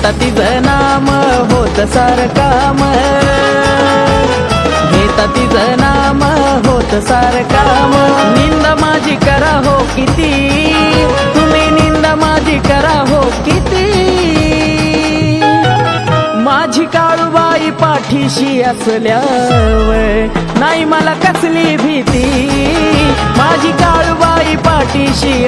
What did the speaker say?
घेता तिचं नाम होत सारं काम, घेता तिचं नाम होत सारं काम। निंद माझी करा हो किती, तुम्ही निंद माझी करा हो किती, माझी काळूबाई पाठीशी असल्यावर नाही मला कसली भीती, माझी काळूबाई पाठीशी